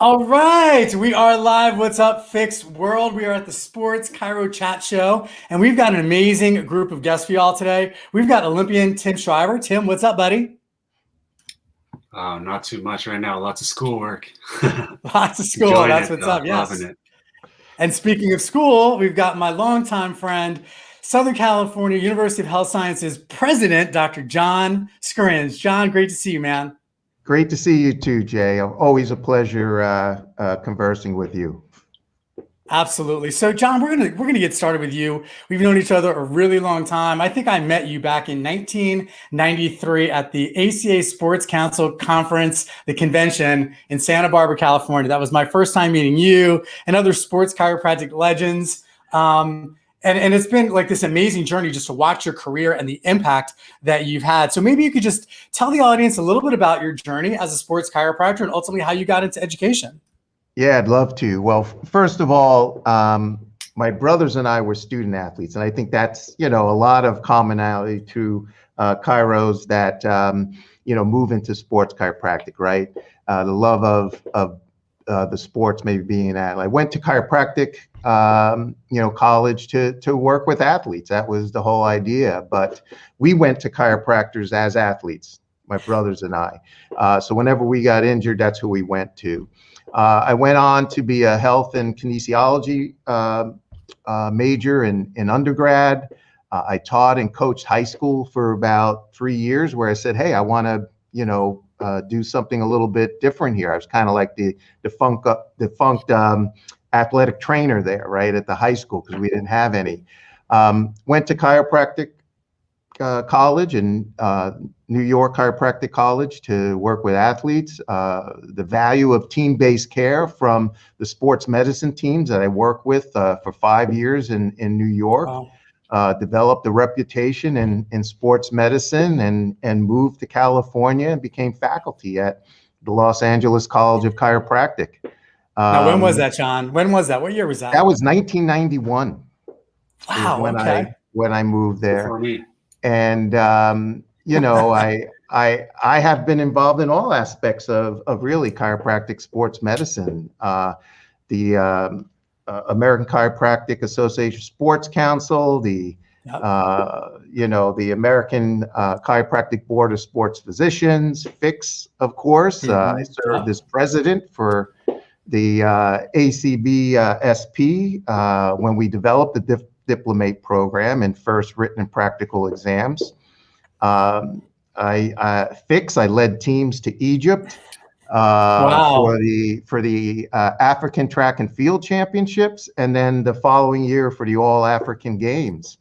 All right, we are live. What's up, Fixed World? We are at the Sports Chiro Chat Show, and we've got an amazing group of guests for y'all today. We've got Olympian Tim Schrijver. Tim, what's up, buddy? Oh, not too much right now. Lots of schoolwork. Lots of school. Enjoying That's it what's though. up. Loving Yes. it. And speaking of school, we've got my longtime friend, Southern California University of Health Sciences President, Dr. John Scaringe. John, great to see you, man. Great to see you too, Jay. Always a pleasure conversing with you. Absolutely. So, John, we're gonna get started with you. We've known each other a really long time. I think I met you back in 1993 at the ACA Sports Council Conference, the convention in Santa Barbara, California. That was my first time meeting you and other sports chiropractic legends. And it's been like this amazing journey just to watch your career and the impact that you've had. So maybe you could just tell the audience a little bit about your journey as a sports chiropractor and ultimately how you got into education. Yeah, I'd love to. Well, first of all, my brothers and I were student athletes, and I think that's, a lot of commonality to chiros that, move into sports chiropractic, right? The love of the sports, maybe being an athlete. I went to chiropractic, college to work with athletes. That was the whole idea. But we went to chiropractors as athletes, my brothers and I. So whenever we got injured, that's who we went to. I went on to be a health and kinesiology major in undergrad. I taught and coached high school for about 3 years, where I said, hey, I want to, do something a little bit different here. I was kind of like the defunct athletic trainer there, right, at the high school, because we didn't have any. Went to chiropractic college in New York Chiropractic College to work with athletes. The value of team-based care from the sports medicine teams that I worked with for 5 years in New York. Wow. Developed a reputation in sports medicine and moved to California and became faculty at the Los Angeles College of Chiropractic. Now, when was that, John? When was that? What year was that? That was 1991. Wow. When Okay. I moved there. For me. And I have been involved in all aspects of really chiropractic sports medicine. The American Chiropractic Association Sports Council, the American Chiropractic Board of Sports Physicians, FIX, of course. I served as president for the ACB SP when we developed the diplomate program and first written and practical exams. I led teams to Egypt Wow. for the African Track and Field Championships, and then the following year for the All African Games,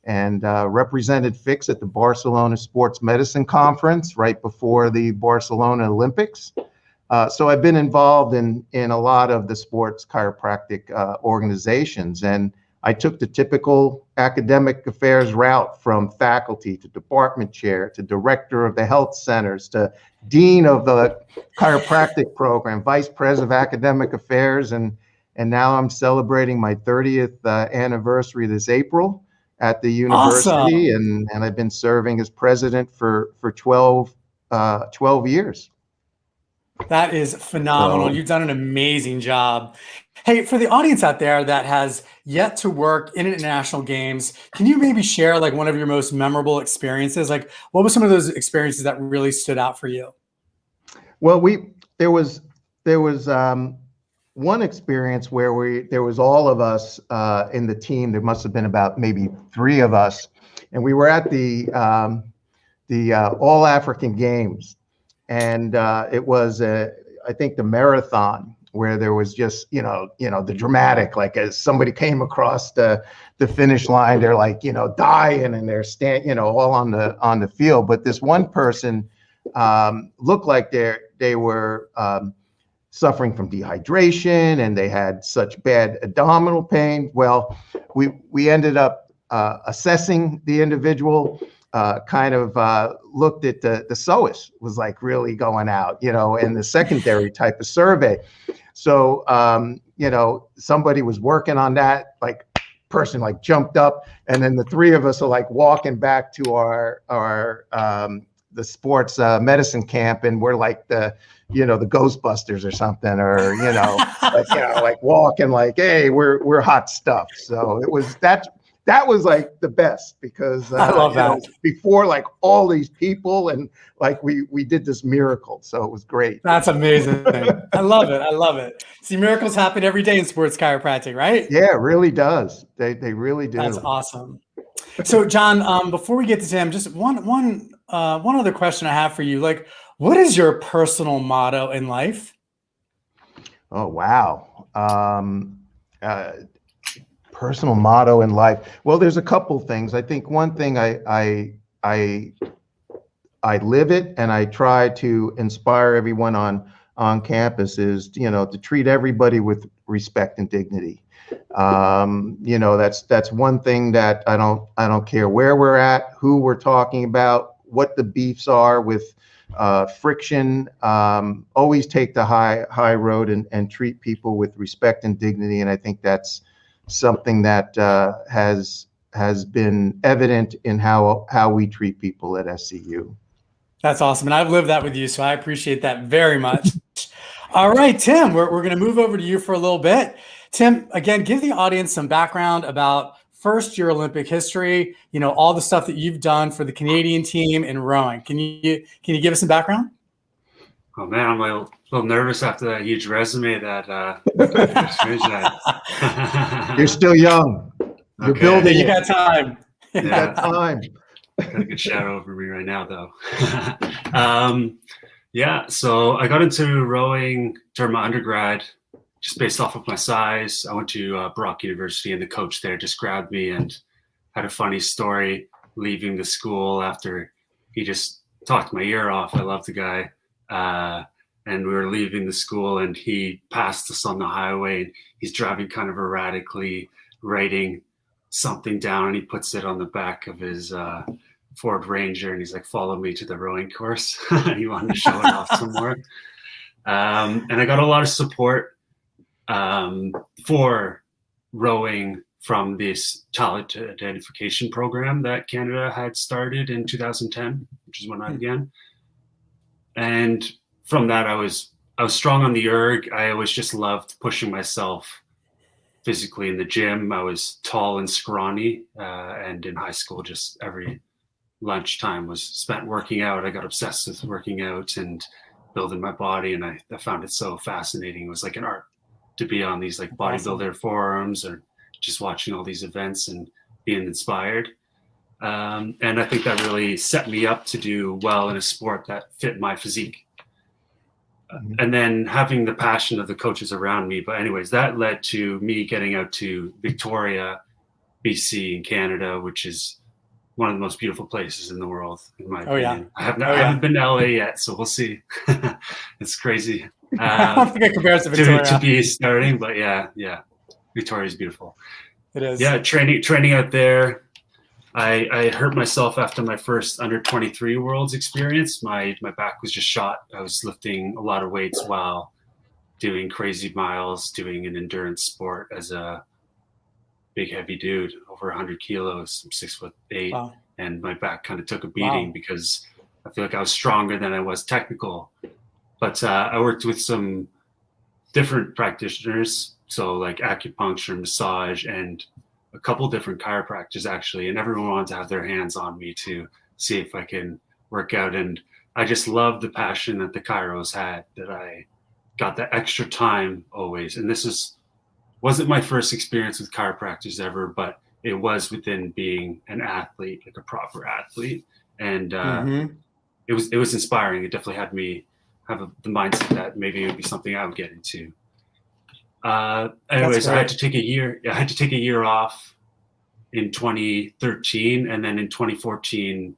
and represented FIX at the Barcelona Sports Medicine Conference right before the Barcelona Olympics. So I've been involved in a lot of the sports chiropractic organizations, and I took the typical academic affairs route from faculty to department chair to director of the health centers to dean of the chiropractic program, vice president of academic affairs, and now I'm celebrating my 30th anniversary this April at the university, Awesome. and I've been serving as president for 12 years. That is phenomenal. So, You've done an amazing job. Hey, for the audience out there that has yet to work in international games, can you maybe share like one of your most memorable experiences? Like, what were some of those experiences that really stood out for you? well, there was one experience where there was all of us in the team. There must have been about maybe 3 of us, and we were at the All African Games, and it was I think the marathon, where there was just the dramatic, like as somebody came across the finish line, they're like dying, and they're all on the field, but this one person looked like they were suffering from dehydration, and they had such bad abdominal pain. Well, we ended up assessing the individual, looked at the psoas was like really going out, and the secondary type of survey. So, somebody was working on that, like person like jumped up, and then the 3 of us are like walking back to our the sports medicine camp, and we're like the the Ghostbusters or something, or like walking like, hey, we're hot stuff. So that was like the best, because I love that. before like all these people, and like we did this miracle, so it was great. That's amazing. I love it. I love it. See, miracles happen every day in sports chiropractic, right? Yeah, it really does. They really do. That's awesome. So, John, before we get to Tim, just one other question I have for you. Like, what is your personal motto in life? Oh, wow. Personal motto in life. Well, there's a couple things. I think one thing I live it, and I try to inspire everyone on campus is, to treat everybody with respect and dignity. That's one thing that I don't care where we're at, who we're talking about, what the beefs are with friction. Always take the high road and treat people with respect and dignity. And I think that's something that has been evident in how we treat people at SCU. That's awesome. And I've lived that with you, so I appreciate that very much. All right, Tim, we're going to move over to you for a little bit. Tim, again, give the audience some background about first your Olympic history, all the stuff that you've done for the Canadian team in rowing. Can you give us some background? Oh man, I'm a little nervous after that huge resume that You're still young. You're building. You got time. You got time. Got a good shadow over me right now, though. So I got into rowing during my undergrad, just based off of my size. I went to Brock University, and the coach there just grabbed me and had a funny story leaving the school after he just talked my ear off. I love the guy. And we were leaving the school, and he passed us on the highway, and he's driving kind of erratically, writing something down, and he puts it on the back of his Ford Ranger, and he's like, follow me to the rowing course. He wanted to show it off somewhere. And I got a lot of support for rowing from this talent identification program that Canada had started in 2010, which is when I began. And from that, I was strong on the erg. I always just loved pushing myself physically in the gym. I was tall and scrawny, and in high school, just every lunchtime was spent working out. I got obsessed with working out and building my body, and I found it so fascinating. It was like an art to be on these like bodybuilder forums, or just watching all these events and being inspired. And I think that really set me up to do well in a sport that fit my physique. And then having the passion of the coaches around me. But anyways, that led to me getting out to Victoria, BC in Canada, which is one of the most beautiful places in the world, in my opinion. I haven't been to LA yet, so we'll see. It's crazy. I don't think it compares to Victoria. To be starting, but yeah. Victoria is beautiful. It is. Yeah, training out there. I hurt myself after my first under 23 Worlds experience. My back was just shot. I was lifting a lot of weights while doing crazy miles, doing an endurance sport as a big, heavy dude, over 100 kilos. I'm 6'8", wow. And my back kind of took a beating because I feel like I was stronger than I was technical. But I worked with some different practitioners, so like acupuncture, massage, and a couple different chiropractors actually, and everyone wanted to have their hands on me to see if I can work out. And I just loved the passion that the chiros had, that I got that extra time always. And this wasn't my first experience with chiropractors ever, but it was within being an athlete, like a proper athlete. And it was inspiring. It definitely had me have the mindset that maybe it would be something I would get into. Anyways, I had to take a year off in 2013, and then in 2014,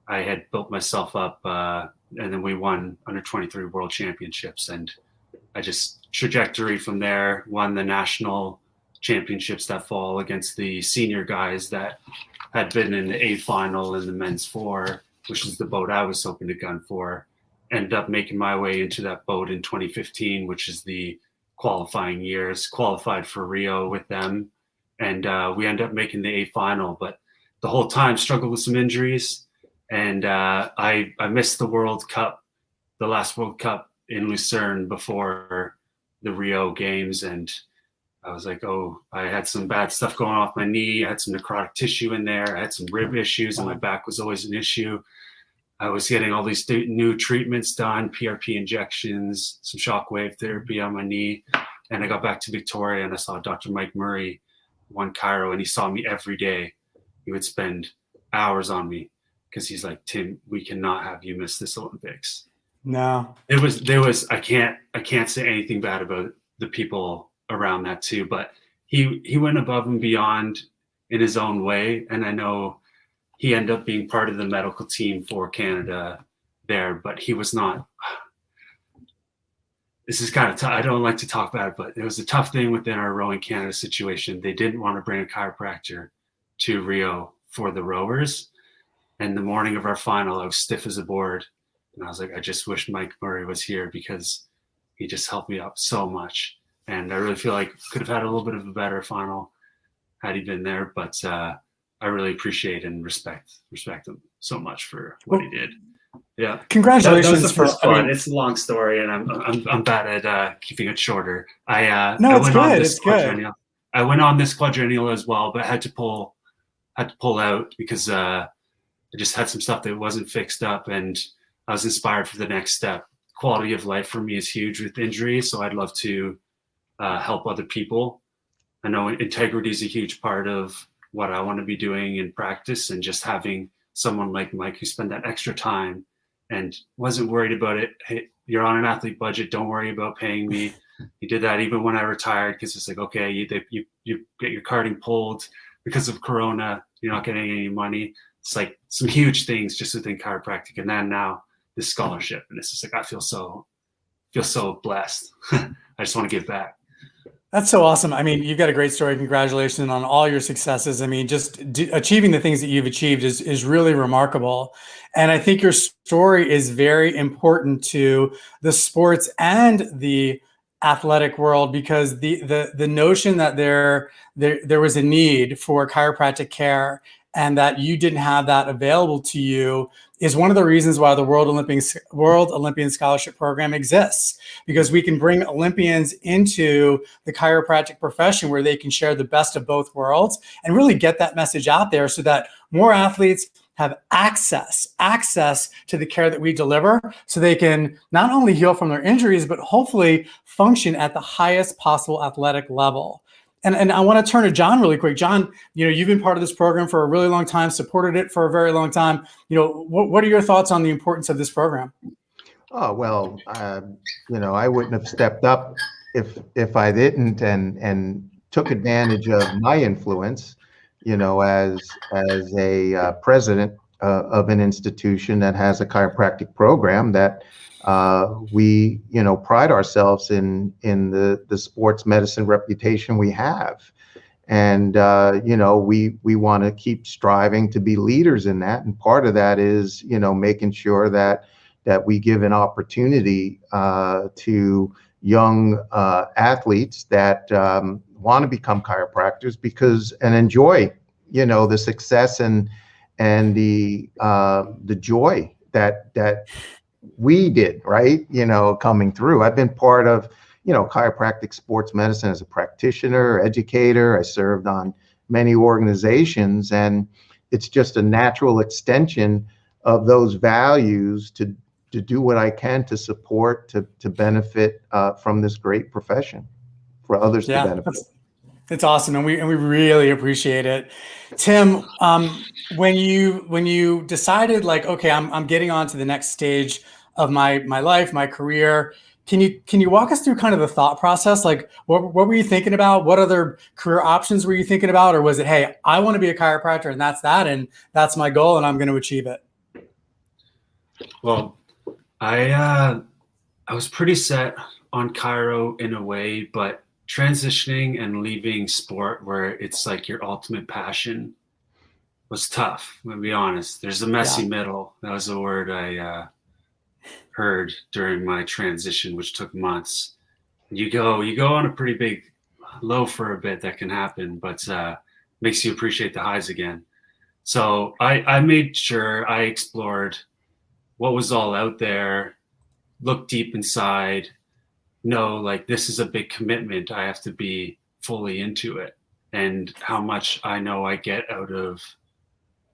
I had built myself up, and then we won under 23 World Championships, and I just trajectory from there. Won the national championships that fall against the senior guys that had been in the A final in the men's 4, which is the boat I was hoping to gun for. Ended up making my way into that boat in 2015, which is the qualifying years, qualified for Rio with them. And we ended up making the A final, but the whole time struggled with some injuries. And I missed the World Cup, the last World Cup in Lucerne before the Rio games, and I was like, oh, I had some bad stuff going off my knee. I had some necrotic tissue in there. I had some rib issues, and my back was always an issue. I was getting all these new treatments done, PRP injections, some shockwave therapy on my knee. And I got back to Victoria, and I saw Dr. Mike Murray, one Chiro, and he saw me every day. He would spend hours on me because he's like, Tim, we cannot have you miss this Olympics. No, there was I can't say anything bad about the people around that too, but he went above and beyond in his own way, and I know he ended up being part of the medical team for Canada there, but he was not. This is kind of tough. I don't like to talk about it, but it was a tough thing within our rowing Canada situation. They didn't want to bring a chiropractor to Rio for the rowers, and the morning of our final, I was stiff as a board. And I was like, I just wish Mike Murray was here because he just helped me out so much. And I really feel like could have had a little bit of a better final had he been there. But I really appreciate and respect him so much for what he did. Yeah. Congratulations. That was the first one. It's a long story, and I'm bad at keeping it shorter. I went on this quadrennial as well, but I had to pull out because I just had some stuff that wasn't fixed up, and I was inspired for the next step. Quality of life for me is huge with injury, so I'd love to help other people. I know integrity is a huge part of what I want to be doing in practice, and just having someone like Mike who spent that extra time and wasn't worried about it. Hey, you're on an athlete budget. Don't worry about paying me. He did that even when I retired, because it's like, okay, you get your karting pulled because of Corona. You're not getting any money. It's like some huge things just within chiropractic. And then now this scholarship, and it's just like, I feel so blessed. I just want to give back. That's so awesome. I mean, you've got a great story. Congratulations on all your successes. I mean, just achieving the things that you've achieved is really remarkable. And I think your story is very important to the sports and the athletic world, because the notion that there was a need for chiropractic care and that you didn't have that available to you is one of the reasons why the World Olympian Scholarship Program exists, because we can bring Olympians into the chiropractic profession where they can share the best of both worlds and really get that message out there so that more athletes have access to the care that we deliver, so they can not only heal from their injuries, but hopefully function at the highest possible athletic level. And I want to turn to John really quick. John, you've been part of this program for a really long time, supported it for a very long time. What are your thoughts on the importance of this program? Oh, well, I wouldn't have stepped up if I didn't and took advantage of my influence, as a president of an institution that has a chiropractic program that we pride ourselves in the sports medicine reputation we have. And we want to keep striving to be leaders in that, and part of that is making sure that we give an opportunity to young athletes that want to become chiropractors and enjoy the success and the joy that we did, right? Coming through. I've been part of, chiropractic sports medicine as a practitioner, educator. I served on many organizations, and it's just a natural extension of those values to do what I can to support, to benefit from this great profession, for others to benefit. It's awesome, and we really appreciate it. Tim, when you decided, like, okay, I'm getting on to the next stage of my life, my career, can you walk us through kind of the thought process? Like, what were you thinking about? What other career options were you thinking about? Or was it, hey, I want to be a chiropractor, and that's my goal, and I'm going to achieve it? Well, I was pretty set on chiro in a way, but transitioning and leaving sport where it's like your ultimate passion was tough. I'm gonna be honest. There's a messy middle. That was a word I heard during my transition, which took months. You go on a pretty big low for a bit. That can happen, but makes you appreciate the highs again. So I made sure I explored what was all out there, look deep inside, know like this is a big commitment. I have to be fully into it, and how much I know I get out of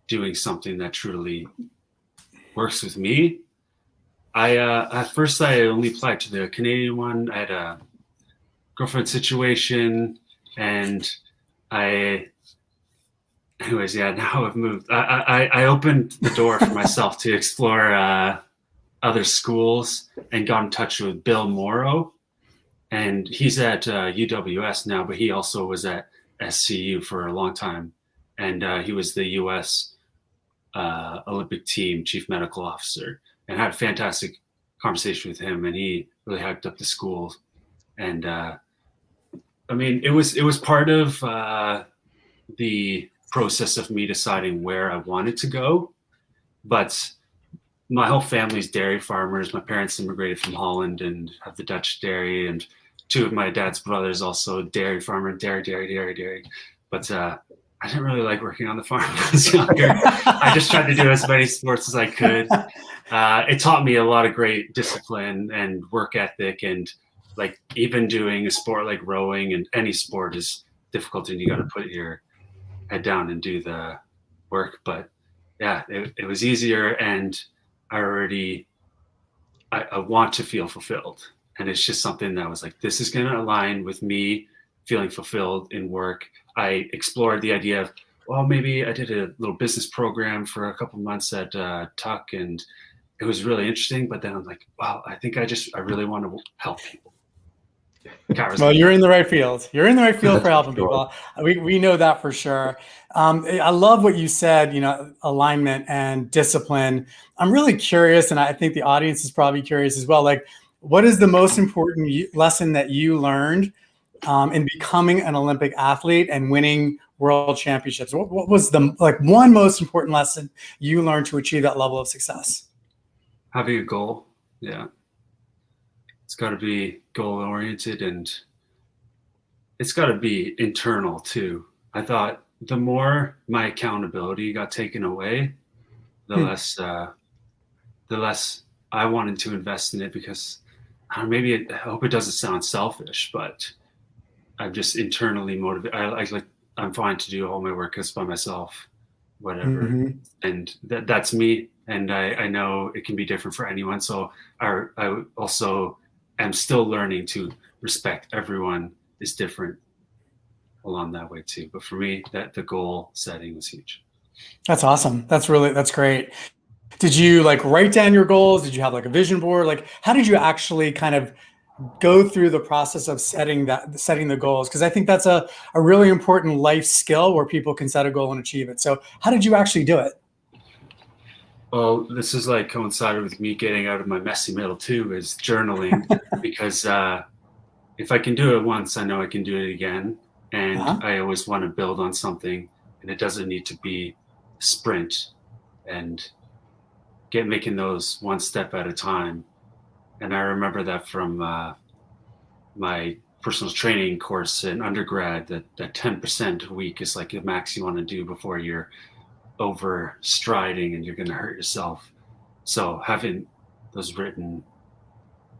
doing something that truly works with me. At first I only applied to the Canadian one. I had a girlfriend situation, and anyways, yeah, now I've moved. I opened the door for myself to explore other schools and got in touch with Bill Morrow, and he's at UWS now, but he also was at SCU for a long time, and he was the U.S. Olympic team chief medical officer, and had a fantastic conversation with him, and he really hyped up the school. And I mean, it was part of the process of me deciding where I wanted to go. But my whole family's dairy farmers. My parents immigrated from Holland and have the Dutch dairy, and two of my dad's brothers also dairy farmer, dairy. But I didn't really like working on the farm when I was younger. I just tried to do as many sports as I could. It taught me a lot of great discipline and work ethic, and like even doing a sport like rowing, and any sport is difficult, and you got to put your head down and do the work. But yeah, it was easier, and I want to feel fulfilled. And it's just something that was like, this is going to align with me feeling fulfilled in work. I explored the idea of, well, maybe I did a little business program for a couple months at Tuck, and it was really interesting. But then I'm like, wow, I think I really want to help people. Well, you're in the right field. You're in the right field for helping people. We know that for sure. I love what you said, alignment and discipline. I'm really curious, and I think the audience is probably curious as well. Like, what is the most important lesson that you learned in becoming an Olympic athlete and winning world championships? What was the one most important lesson you learned to achieve that level of success? Having a goal. Yeah. It's got to be goal oriented, and it's got to be internal too. I thought the more my accountability got taken away, the less I wanted to invest in it, because I hope it doesn't sound selfish, but I'm just internally motivated. I'm fine to do all my work by myself, whatever. And that's me. And I know it can be different for anyone. So I also am still learning to respect everyone is different along that way too. But for me, the goal setting was huge. That's awesome. That's great. Did you write down your goals? Did you have a vision board? How did you actually kind of go through the process of setting the goals? Because I think that's a really important life skill where people can set a goal and achieve it. So how did you actually do it? Well, this is coincided with me getting out of my messy middle too, is journaling, because if I can do it once, I know I can do it again. And I always want to build on something, and it doesn't need to be sprint, and making those one step at a time. And I remember that from my personal training course in undergrad, that 10% a week is the max you want to do before you're over striding and you're going to hurt yourself. So having those written,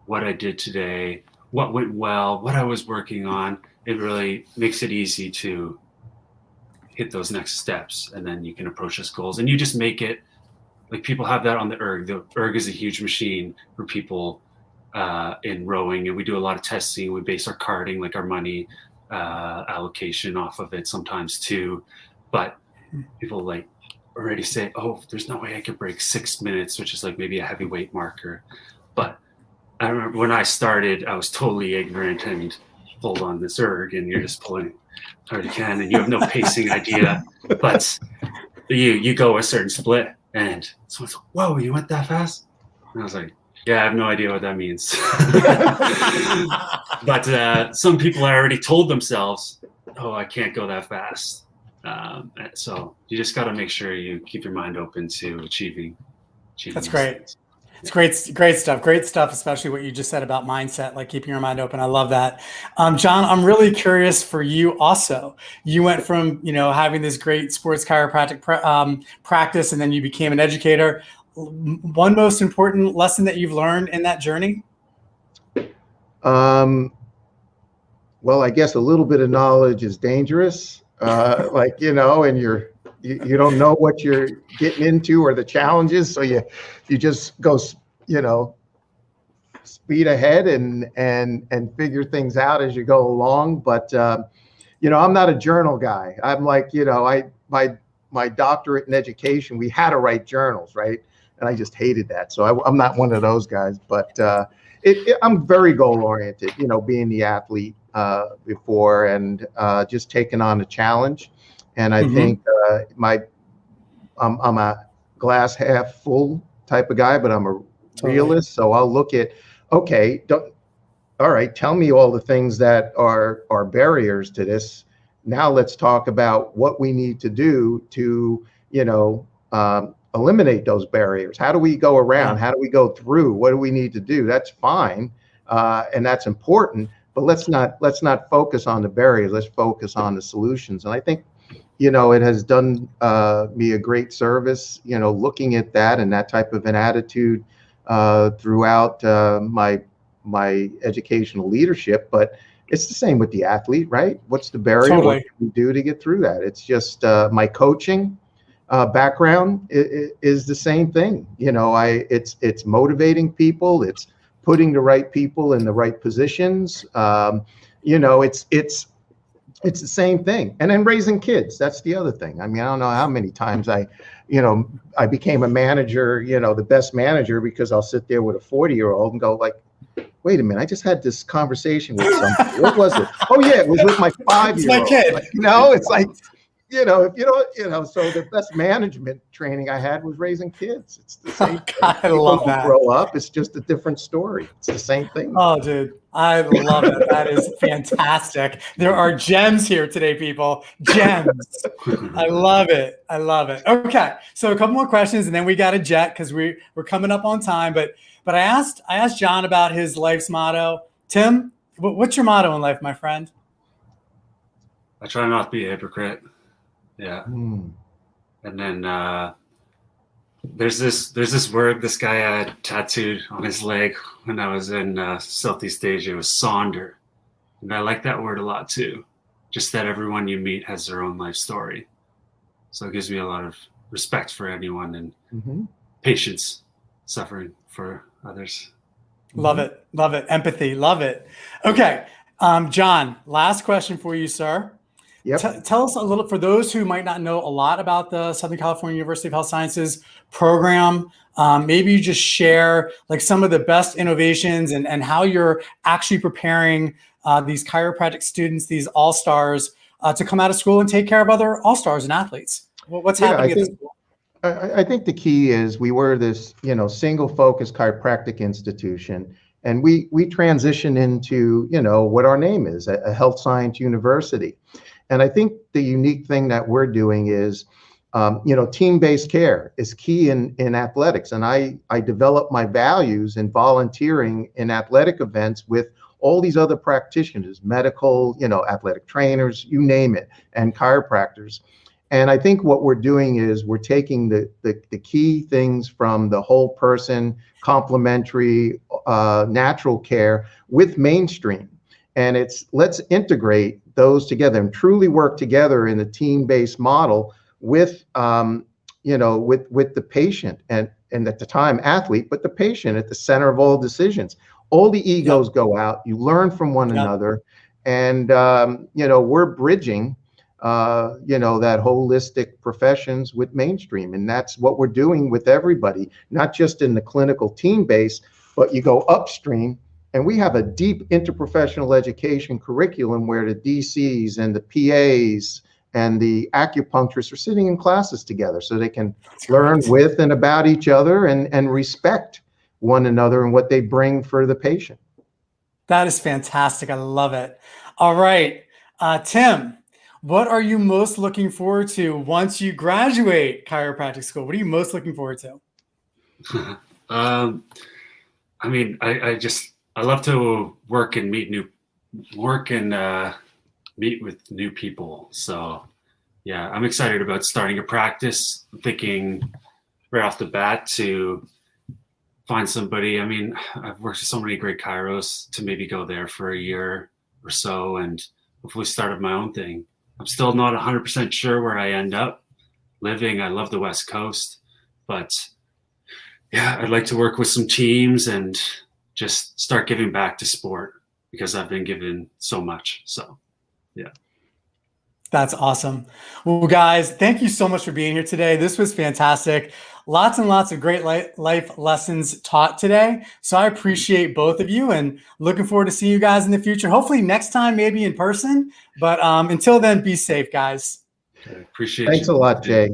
what I did today, what went well, what I was working on, it really makes it easy to hit those next steps. And then you can approach those goals, and you just make it people have that on the erg. The erg is a huge machine for people in rowing, and we do a lot of testing. We base our carding, our money allocation off of it sometimes too. But people already say, oh, there's no way I could break 6 minutes, which is maybe a heavyweight marker. But I remember when I started, I was totally ignorant and pulled on this erg, and you're just pulling as hard as you can, and you have no pacing idea, but you go a certain split, and someone's like, whoa, you went that fast? And I was like, yeah, I have no idea what that means. But some people already told themselves, oh, I can't go that fast. So you just got to make sure you keep your mind open to achieving. That's great. Things. It's great stuff. Great stuff, especially what you just said about mindset, keeping your mind open. I love that. John, I'm really curious for you also. You went from, having this great sports chiropractic practice, and then you became an educator. one most important lesson that you've learned in that journey? Well, I guess a little bit of knowledge is dangerous. Like, you know, and you don't know what you're getting into or the challenges. So you just go, you know, speed ahead and figure things out as you go along. But, you know, I'm not a journal guy. I'm like, you know, my doctorate in education, we had to write journals, right? And I just hated that. So I'm not one of those guys, but I'm very goal oriented, you know, being the athlete before and just taking on a challenge. And I think I'm a glass half full type of guy, but I'm a realist. So I'll look at, okay, all right, tell me all the things that are barriers to this. Now let's talk about what we need to do to, you know, eliminate those barriers. How do we go around? How do we go through? What do we need to do? That's fine, and that's important. But let's not focus on the barriers. Let's focus on the solutions. And I think, you know, it has done me a great service, you know, looking at that and that type of an attitude throughout my educational leadership. But it's the same with the athlete, right? What's the barrier? Totally. What can we do to get through that? It's just my coaching background is the same thing. You know, it's motivating people. It's putting the right people in the right positions. You know, it's the same thing. And then raising kids, that's the other thing. I mean, I don't know how many times I became a manager, you know, the best manager, because I'll sit there with a 40-year-old and go like, wait a minute, I just had this conversation with somebody. What was it? Oh yeah, it was with my 5-year-old. It's my kid. Like, you know, it's like, you know, if you don't, you know, so the best management training I had was raising kids. It's the same thing. I love that. Grow up, it's just a different story. It's the same thing. Oh, dude, I love it. That is fantastic. There are gems here today, people. Gems. I love it. I love it. Okay, so a couple more questions, and then we got a jet because we're coming up on time. But I asked John about his life's motto. Tim, what's your motto in life, my friend? I try not to be a hypocrite. Yeah. And then there's this word this guy had tattooed on his leg when I was in Southeast Asia. It was sonder. And I like that word a lot too. Just that everyone you meet has their own life story. So it gives me a lot of respect for anyone and patience, suffering for others. Love it. Love it. Empathy. Love it. Okay. John, last question for you, sir. Yep. Tell us a little, for those who might not know a lot about the Southern California University of Health Sciences program, maybe you just share like some of the best innovations and how you're actually preparing these chiropractic students, these all-stars, to come out of school and take care of other all-stars and athletes. What's happening at the school? I think the key is we were this, you know, single focus chiropractic institution, and we transitioned into, you know, what our name is, a health science university. And I think the unique thing that we're doing is, you know, team-based care is key in athletics. And I develop my values in volunteering in athletic events with all these other practitioners, medical, you know, athletic trainers, you name it, and chiropractors. And I think what we're doing is we're taking the key things from the whole person, complementary, natural care with mainstream. And let's integrate those together and truly work together in a team-based model with, you know, with the patient and at the time athlete, but the patient at the center of all decisions. All the egos go out. You learn from one another, and you know, we're bridging, you know, that holistic professions with mainstream, and that's what we're doing with everybody, not just in the clinical team base, but you go upstream. And we have a deep interprofessional education curriculum where the DCs and the PAs and the acupuncturists are sitting in classes together so they can learn with and about each other and respect one another and what they bring for the patient. That is fantastic. I love it. All right. Tim, what are you most looking forward to once you graduate chiropractic school? What are you most looking forward to? I mean, I love to work and meet with new people. So yeah, I'm excited about starting a practice. I'm thinking right off the bat to find somebody. I mean, I've worked with so many great chiros to maybe go there for a year or so and hopefully start up my own thing. I'm still not 100% sure where I end up living. I love the West Coast, but yeah, I'd like to work with some teams and just start giving back to sport because I've been given so much. So, yeah. That's awesome. Well, guys, thank you so much for being here today. This was fantastic. Lots and lots of great life lessons taught today. So I appreciate both of you and looking forward to seeing you guys in the future. Hopefully next time, maybe in person. But until then, be safe, guys. Okay, appreciate Thanks you. a lot, Jay.